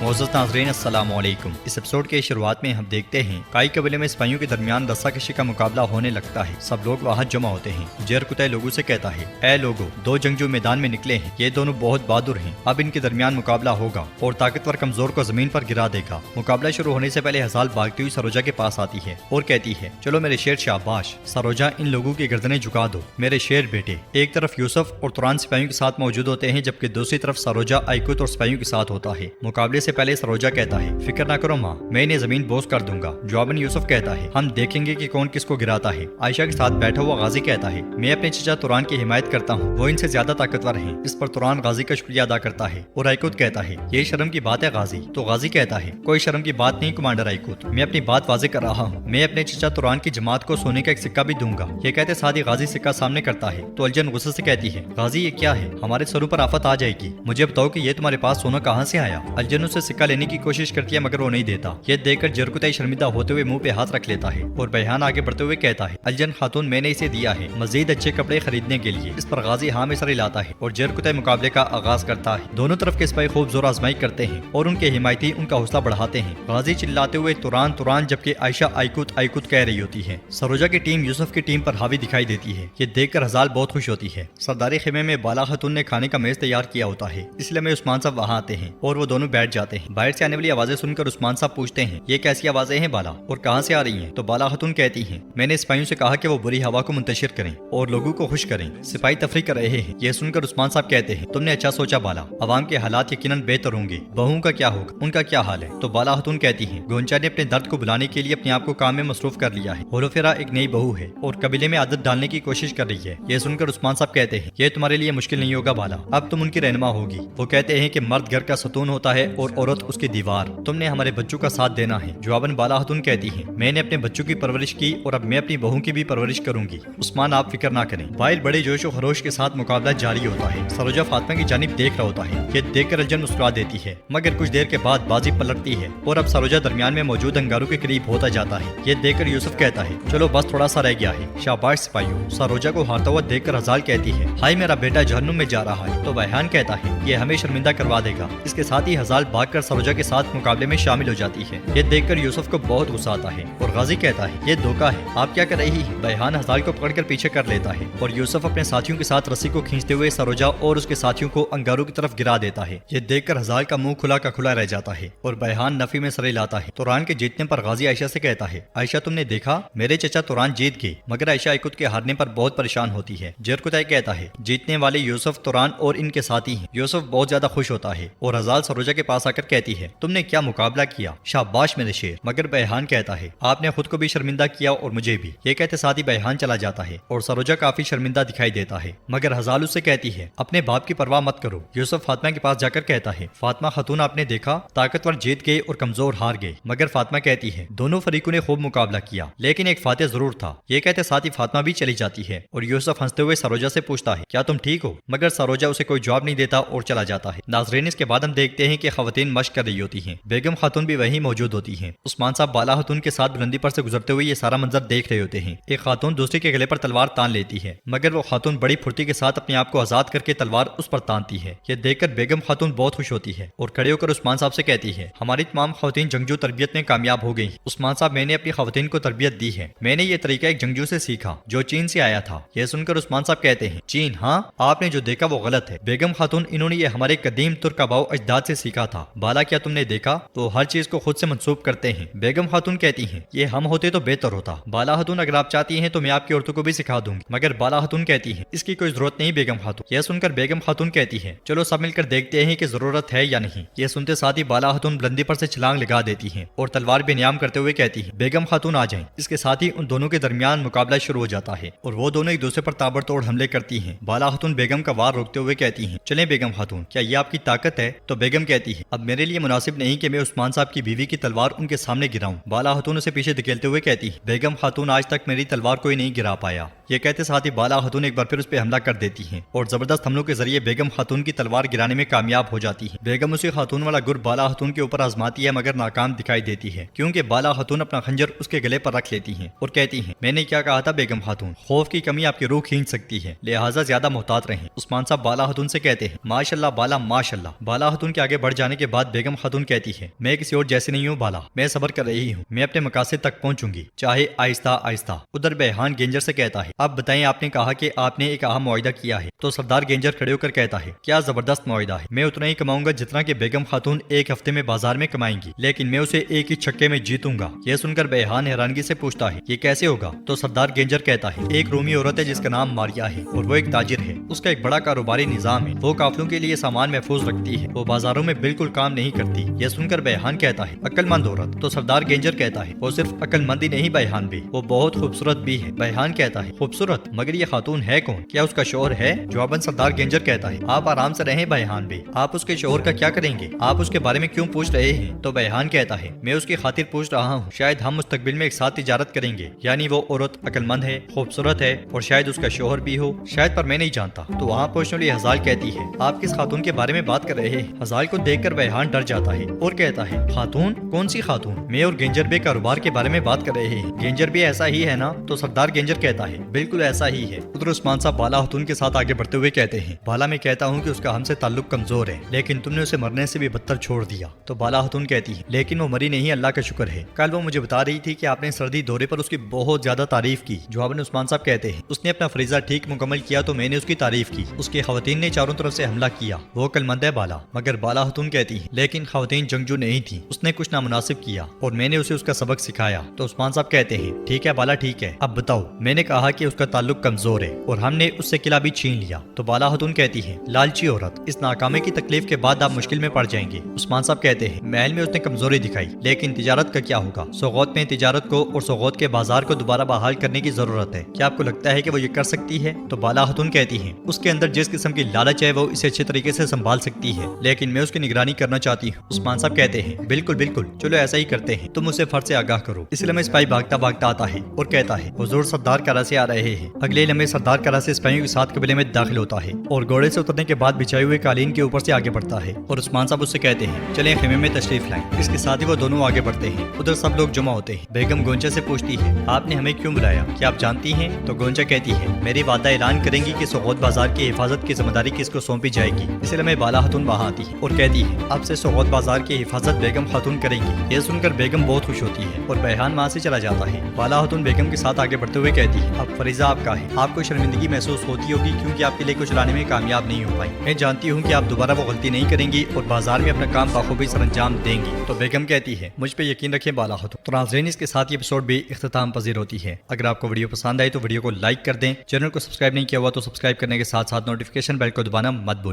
معزز ناظرین السلام علیکم۔ اس ایپیسوڈ کے شروعات میں ہم دیکھتے ہیں کائی قبیلے میں سپاہیوں کے درمیان رسا کشی کا مقابلہ ہونے لگتا ہے۔ سب لوگ وہاں جمع ہوتے ہیں۔ جیر کتے لوگوں سے کہتا ہے، اے لوگو، دو جنگجو میدان میں نکلے ہیں، یہ دونوں بہت بہادر ہیں، اب ان کے درمیان مقابلہ ہوگا اور طاقتور کمزور کو زمین پر گرا دے گا۔ مقابلہ شروع ہونے سے پہلے ہزال بھاگتی ہوئی سروجا کے پاس آتی ہے اور کہتی ہے، چلو میرے شیر شاباش، سروجا ان لوگوں کی گردنیں جھکا دو، میرے شیر بیٹے۔ ایک طرف یوسف اور توران سپاہیوں کے ساتھ موجود ہوتے ہیں، جبکہ دوسری طرف سروجا آئیکوت اور سپاہیوں کے ساتھ ہوتا ہے۔ مقابلے سے پہلے سروجا کہتا ہے، فکر نہ کرو ماں، میں انہیں زمین بوس کر دوں گا۔ جواباً یوسف کہتا ہے، ہم دیکھیں گے کہ کون کس کو گراتا ہے۔ عائشہ کے ساتھ بیٹھا ہوا غازی کہتا ہے، میں اپنے چچا توران کی حمایت کرتا ہوں، وہ ان سے زیادہ طاقتور ہیں۔ اس پر توران غازی کا شکریہ ادا کرتا ہے اور آئیکوت کہتا ہے، یہ شرم کی بات ہے غازی۔ تو غازی کہتا ہے، کوئی شرم کی بات نہیں کمانڈر آئیکوت، میں اپنی بات واضح کر رہا ہوں، میں اپنے چچا توران کی جماعت کو سونے کا ایک سکہ بھی دوں گا۔ یہ کہتے ساتھ ہی غازی سکہ سامنے کرتا ہے تو الجن غصے سے کہتی ہے، غازی یہ کیا ہے، ہمارے سروں پر آفت آ جائے گی، مجھے بتاؤ کہ یہ تمہارے پاس سونا کہاں سے آیا۔ الجن اسے سکہ لینے کی کوشش کرتی ہے مگر وہ نہیں دیتا۔ یہ دیکھ کر جرکتائی شرمندہ ہوتے ہوئے منہ پہ ہاتھ رکھ لیتا ہے اور بیان آگے بڑھتے ہوئے کہتا ہے، الجن خاتون، میں نے اسے دیا ہے مزید اچھے کپڑے خریدنے کے لیے۔ اس پر غازی ہاں میں سر ہلاتا ہے اور جرکتائی مقابلے کا آغاز کرتا ہے۔ دونوں طرف کے سپاہی خوب زور آزمائی کرتے ہیں اور ان کے حمایتی ان کا حوصلہ بڑھاتے ہیں۔ غازی چلاتے ہوئے توران توران، جبکہ عائشہ آئیکوت آئیکوت کہہ رہی ہوتی ہے۔ سروجا کی ٹیم یوسف کی ٹیم پر حاوی دکھائی دیتی ہے۔ یہ دیکھ کر ہزال بہت خوش ہوتی ہے۔ سرداری خیمے میں بالا خاتون نے کھانے کا میز تیار کیا ہوتا ہے، اس لیے میں عثمان صاحب وہاں آتے ہیں اور وہ دونوں بیٹھ جاتے ہیں۔ باہر سے آنے والی آوازیں سن کر عثمان صاحب پوچھتے ہیں، یہ کیسی آوازیں ہیں بالا اور کہاں سے آ رہی ہیں؟ تو بالا خاتون کہتی ہیں، میں نے سپاہیوں سے کہا کہ وہ بری ہوا کو منتشر کریں اور لوگوں کو خوش کریں۔ سپاہی تفریح کر رہے ہیں۔ یہ سن کر عثمان صاحب کہتے ہیں، تم نے اچھا سوچا بالا، عوام کے حالات یقیناً بہتر ہوں گے، بہوؤں کا کیا ہوگا، ان کا کیا حال ہے؟ تو بالا خاتون کہتی ہیں، گونچا نے اپنے درد کو بلانے کے لیے اپنے آپ کو کام میں مصروف کر لیا ہے، ہولوفیرا ایک نئی بہو ہے اور قبیلے میں عادت ڈالنے کی کوشش کر رہی ہے۔ یہ سن کر عثمان صاحب کہتے ہیں، یہ تمہارے لیے مشکل نہیں ہوگا بالا، اب تم ان کی رہنما ہوگی۔ وہ کہتے ہیں کہ مرد گھر کا ستون ہوتا ہے اور عورت اس کی دیوار، تم نے ہمارے بچوں کا ساتھ دینا ہے۔ جواباً بالا خاتون کہتی ہیں، میں نے اپنے بچوں کی پرورش کی اور اب میں اپنی بہو کی بھی پرورش کروں گی۔ عثمان آپ فکر نہ کریں۔ باہر بڑے جوش و خروش کے ساتھ مقابلہ جاری ہوتا ہے۔ سروجا فاطمہ کی جانب دیکھ رہا ہوتا ہے۔ یہ دیکھ کر الجن مسکرا دیتی ہے مگر کچھ دیر کے بعد بازی پلٹتی ہے اور اب سروجا درمیان میں موجود انگاروں کے قریب ہوتا جاتا ہے۔ یہ دیکھ کر یوسف کہتا ہے، چلو بس تھوڑا سا رہ گیا ہے، شاباش سپاہیوں۔ سروجا کو ہارتا ہوا دیکھ کر ہزال کہتی ہے، ہائے میرا بیٹا جہنم میں جا رہا ہے۔ تو بیان کہتا ہے، یہ ہمیں شرمندہ کروا دے گا۔ اس کے ساتھ ہی ہزال بھاگ کر سروجا کے ساتھ مقابلے میں شامل ہو جاتی ہے۔ یہ دیکھ کر یوسف کو بہت غصہ آتا ہے اور غازی کہتا ہے، یہ دھوکہ ہے، آپ کیا کر رہی ہیں؟ بیان ہزال کو پکڑ کر پیچھے کر لیتا ہے اور یوسف اپنے ساتھیوں کے ساتھ رسی کو کھینچتے ہوئے سروجا اور اس کے ساتھیوں کو انگاروں کی طرف گرا دیتا ہے۔ یہ دیکھ کر ہزال کا منہ کھلا کا کھلا رہ جاتا ہے اور بیان نفی میں سر ہلاتا ہے۔ توران کے جیتنے پر غازی عائشہ سے کہتا ہے، عائشہ تم نے دیکھا، میرے چچا توران جیت گئے، مگر عائشہ آئیکوت کے ہارنے پر بہت پریشان ہوتی ہے۔ جرکتائی کہتا ہے، جیتنے والے یوسف، توران اور ان کے ساتھی ہیں۔ یوسف بہت زیادہ خوش ہوتا ہے اور ہزال سروجا کے پاس آ کر کہتی ہے، تم نے کیا مقابلہ کیا، شاباش میرے شیر۔ مگر بیان کہتا ہے، آپ نے خود کو بھی شرمندہ کیا اور مجھے بھی۔ یہ کہتے ساتھ ہی بیان چلا جاتا ہے اور سروجا کافی شرمندہ دکھائی دیتا ہے، مگر ہزال اس سے کہتی ہے، اپنے باپ کی پرواہ مت کرو۔ یوسف فاطمہ کے پاس جا کر کہتا ہے، فاطمہ خاتون آپ نے دیکھا، طاقتور جیت گئے اور کمزور ہار گئے۔ مگر فاطمہ کہتی ہے، دونوں فریقوں نے خوب مقابلہ کیا لیکن ایک فاتح ضرور تھا۔ یہ کہتے ساتھ ہی فاطمہ بھی چلی جاتی ہے اور یوسف ہنستے ہوئے سروجا سے پوچھتا ہے، کیا تم ٹھیک ہو؟ مگر سروجا اسے کوئی جواب نہیں دیتا اور چلا جاتا ہے۔ ناظرین اس کے بعد ہم دیکھتے ہیں کہ خواتین مشق کر رہی ہوتی ہیں، بیگم خاتون بھی وہیں موجود ہوتی ہیں۔ عثمان صاحب بالا خاتون کے ساتھ بلندی پر سے گزرتے ہوئے یہ سارا منظر دیکھ رہے ہوتے ہیں۔ ایک خاتون دوسری کے گلے پر تلوار تان لیتی ہے مگر وہ خاتون بڑی پھرتی کے ساتھ اپنے آپ کو آزاد کر کے تلوار اس پر تانتی ہے۔ یہ دیکھ کر بیگم خاتون بہت خوش ہوتی ہے اور کھڑے ہو کر عثمان صاحب سے کہتی ہے، ہماری تمام خواتین جنگجو تربیت میں کامیاب ہو گئی۔ عثمان صاحب، میں نے اپنی خواتین کو تربیت دی ہے، میں نے یہ طریقہ ایک جنگجو سے سیکھا جو چین سے آیا تھا۔ یہ سن کر عثمان صاحب کہتے ہیں، چین؟ ہاں، آپ نے جو دیکھا وہ غلط ہے بیگم خاتون، انہوں نے یہ ہمارے قدیم ترک آباؤ اجداد سے سیکھا تھا۔ بالا کیا تم نے دیکھا؟ تو ہر چیز کو خود سے منسوب کرتے ہیں۔ بیگم خاتون کہتی ہیں، یہ ہم ہوتے تو بہتر ہوتا۔ بالا خاتون، اگر آپ چاہتی ہیں تو میں آپ کی عورتوں کو بھی سکھا دوں گی۔ مگر بالا خاتون کہتی ہیں، اس کی کوئی ضرورت نہیں بیگم خاتون۔ یہ سن کر بیگم خاتون کہتی ہے، چلو سب مل کر دیکھتے ہیں کہ ضرورت ہے یا نہیں۔ یہ سنتے ساتھ ہی بالا خاتون بلندی پر سے چھلانگ لگا دیتی ہیں اور تلوار بے نیام کرتے ہوئے کہتی ہے، بیگم خاتون آ جائیں۔ اس کے ساتھ ہی ان دونوں کے درمیان مقابلہ شروع ہو جاتا ہے اور وہ دونوں ایک دوسرے پر تابڑ توڑ حملے کرتی ہیں۔ بالا خاتون بیگم کا وار روکتے ہوئے کہتی ہیں، چلیں بیگم خاتون، کیا یہ آپ کی طاقت ہے؟ تو بیگم کہتی ہے، اب میرے لیے مناسب نہیں کہ میں عثمان صاحب کی بیوی کی تلوار ان کے سامنے گراؤں۔ بالا خاتون اسے پیچھے دھکیلتے ہوئے کہتی ہے، بیگم خاتون، آج تک میری تلوار کوئی نہیں گرا پایا۔ یہ کہتے ساتھ ہی بالا خاتون ایک بار پھر اس پہ حملہ کر دیتی ہیں اور زبردست حملوں کے ذریعے بیگم خاتون کی تلوار گرانے میں کامیاب ہو جاتی ہے۔ بیگم اسی خاتون والا گر بالا خاتون کے اوپر آزماتی ہے مگر ناکام دکھائی دیتی ہے کیونکہ بالا خاتون اپنا خنجر اس کے گلے پر رکھ لیتی ہیں اور کہتی ہیں، میں نے کیا کہا تھا بیگم خاتون، خوف کی کمی آپ کی روح کھینچ سکتی ہے، لہٰذا زیادہ محتاط رہیں۔ عثمان صاحب بالا خاتون سے کہتے ہیں، ماشاء اللہ بالا ماشاء اللہ۔ بالا خاتون کے آگے بڑھ جانے کے بعد بیگم خاتون کہتی ہے میں کسی اور جیسی نہیں ہوں بالا، میں صبر کر رہی ہوں، میں اپنے مقاصد تک پہنچوں گی چاہے آہستہ آہستہ۔ ادھر بہان گینجر سے کہتا ہے اب بتائیں، آپ نے کہا کہ آپ نے ایک اہم معاہدہ کیا ہے۔ تو سردار گینجر کھڑے ہو کر کہتا ہے کیا زبردست معاہدہ ہے، میں اتنا ہی کماؤں گا جتنا کہ بیگم خاتون ایک ہفتے میں بازار میں کمائیں گی، لیکن میں اسے ایک ہی چھکے میں جیتوں گا۔ یہ سن کر بہان حیرانگی سے پوچھتا ہے یہ کیسے ہوگا؟ تو سردار گینجر کہتا ہے ایک رومی عورت ہے جس کا نام ماریا ہے اور وہ ایک تاجر ہے، اس کا ایک بڑا کاروباری نظام ہے، وہ قافلوں کے لیے سامان محفوظ رکھتی ہے، وہ بازاروں میں بالکل کام نہیں کرتی۔ یہ سن کر بہان کہتا ہے عقل مند عورت۔ تو سردار گینجر کہتا ہے وہ صرف عقل مند ہی نہیں بہان بھی، وہ بہت خوبصورت بھی ہے۔ بہان کہتا ہے خوبصورت؟ مگر یہ خاتون ہے کون؟ کیا اس کا شوہر ہے؟ جواباً سردار گینجر کہتا ہے آپ آرام سے رہیں بہان بھی، آپ اس کے شوہر کا کیا کریں گے؟ آپ اس کے بارے میں کیوں پوچھ رہے ہیں؟ تو بہان کہتا ہے میں اس کی خاطر پوچھ رہا ہوں، شاید ہم مستقبل میں ایک ساتھ تجارت کریں گے، یعنی وہ عورت عقل مند ہے، خوبصورت ہے اور شاید اس کا شوہر بھی ہو، شاید پر میں نہیں جانتا۔ تو وہاں پہنچنے والی ہزال کہتی ہے آپ کس خاتون کے بارے میں بات کر رہے ہیں؟ ہزال کو دیکھ کر بہان ڈر جاتا ہے اور کہتا ہے خاتون؟ کون سی خاتون؟ میں اور گینجر بے کاروبار کے بارے میں بات کر رہے ہیں، گینجر بھی ایسا ہی ہے نا؟ تو سردار گینجر کہتا ہے بالکل ایسا ہی ہے۔ ادھر عثمان صاحب بالا خاتون کے ساتھ آگے بڑھتے ہوئے کہتے ہیں بالا میں کہتا ہوں کہ اس کا ہم سے تعلق کمزور ہے، لیکن تم نے اسے مرنے سے بھی بدتر چھوڑ دیا۔ تو بالا خاتون کہتی ہے لیکن وہ مری نہیں، اللہ کا شکر ہے، کل وہ مجھے بتا رہی تھی کہ آپ نے سردی دورے پر اس کی بہت زیادہ تعریف کی۔ جواباً عثمان صاحب کہتے ہیں اس نے اپنا فریضہ ٹھیک مکمل کیا تو میں نے اس کی تعریف کی، اس کی خواتین نے چاروں طرف سے حملہ کیا، وہ عقلمند ہے بالا۔ مگر بالا خاتون کہتی ہے لیکن خواتین جنگجو نہیں تھی، اس نے کچھ نامناسب کیا اور میں نے اسے اس کا سبق سکھایا۔ تو عثمان صاحب کہتے ہیں ٹھیک ہے بالا ٹھیک ہے، اب بتاؤ، میں نے کہا کہ اس کا تعلق کمزور ہے اور ہم نے اس سے قلعہ بھی چھین لیا۔ تو بالا خاتون کہتی ہے لالچی عورت، اس ناکامی کی تکلیف کے بعد آپ مشکل میں پڑ جائیں گے۔ عثمان صاحب کہتے ہیں محل میں اس نے کمزوری دکھائی، لیکن تجارت کا کیا ہوگا؟ سوغوت میں تجارت کو اور سوغوت کے بازار کو دوبارہ بحال کرنے کی ضرورت ہے، کیا آپ کو لگتا ہے کہ وہ یہ کر سکتی ہے؟ تو بالا خاتون کہتی ہیں اس کے اندر جس قسم کی لالچ ہے وہ اسے اچھے طریقے سے سنبھال سکتی ہے، لیکن میں اس کی نگرانی کرنا چاہتی ہوں۔ عثمان صاحب کہتے ہیں بالکل بالکل، چلو ایسا ہی کرتے ہیں، تم اسے فرض سے آگاہ کرو۔ اس لمحے سپاہی بھاگتا بھاگتا آتا ہے اور کہتا ہے حضور سردار کرا سے آ رہے ہیں۔ اگلے لمحے سردار کرا سے سپاہیوں کے ساتھ قبیلے میں داخل ہوتا ہے اور گھوڑے سے اترنے کے بعد بچھائے ہوئے قالین کے اوپر سے آگے بڑھتا ہے اور عثمان صاحب اس سے کہتے ہیں چلیں خیمے میں تشریف لائیں۔ اس کے ساتھ ہی وہ دونوں آگے بڑھتے ہیں۔ ادھر سب لوگ جمع ہوتے ہیں۔ بیگم گونچا سے پوچھتی ہے آپ نے ہمیں کیوں بلایا، کیا آپ جانتی ہیں؟ تو گونچا کہتی ہے میری والدہ اعلان کریں گی کہ سوغوت بازار کی حفاظت کی ذمہ داری کس کو سونپی جائے گی۔ اس لیے بالا خاتون وہاں آتی ہے اور کہتی ہے اب سے سوغوت بازار کی حفاظت بیگم خاتون کریں گی۔ یہ سن کر بیگم بہت خوش ہوتی ہے اور بہان وہاں سے چلا جاتا ہے۔ بالا خاتون بیگم کے ساتھ آگے بڑھتے ہوئے کہتی ہے اب فریضہ آپ کا ہے، آپ کو شرمندگی محسوس ہوتی ہوگی کیونکہ آپ کے لیے کچھ لانے میں کامیاب نہیں ہو پائی، میں جانتی ہوں کہ آپ دوبارہ وہ غلطی نہیں کریں گی اور بازار میں اپنا کام بخوبی سر انجام دیں گی۔ تو بیگم کہتی ہے مجھ پہ یقین رکھیں بالا خاتون۔ تو ناظرین اس کے ساتھ یہ ایپیسوڈ بھی اختتام پذیر ہوتی ہے۔ اگر آپ کو ویڈیو پسند آئی تو ویڈیو کو لائک کر دیں، چینل کو سبسکرائب نہیں کیا ہوا تو سبسکرائب کرنے کے ساتھ ساتھ نوٹیفیکیشن بیل کو دبانا مت بھولیں۔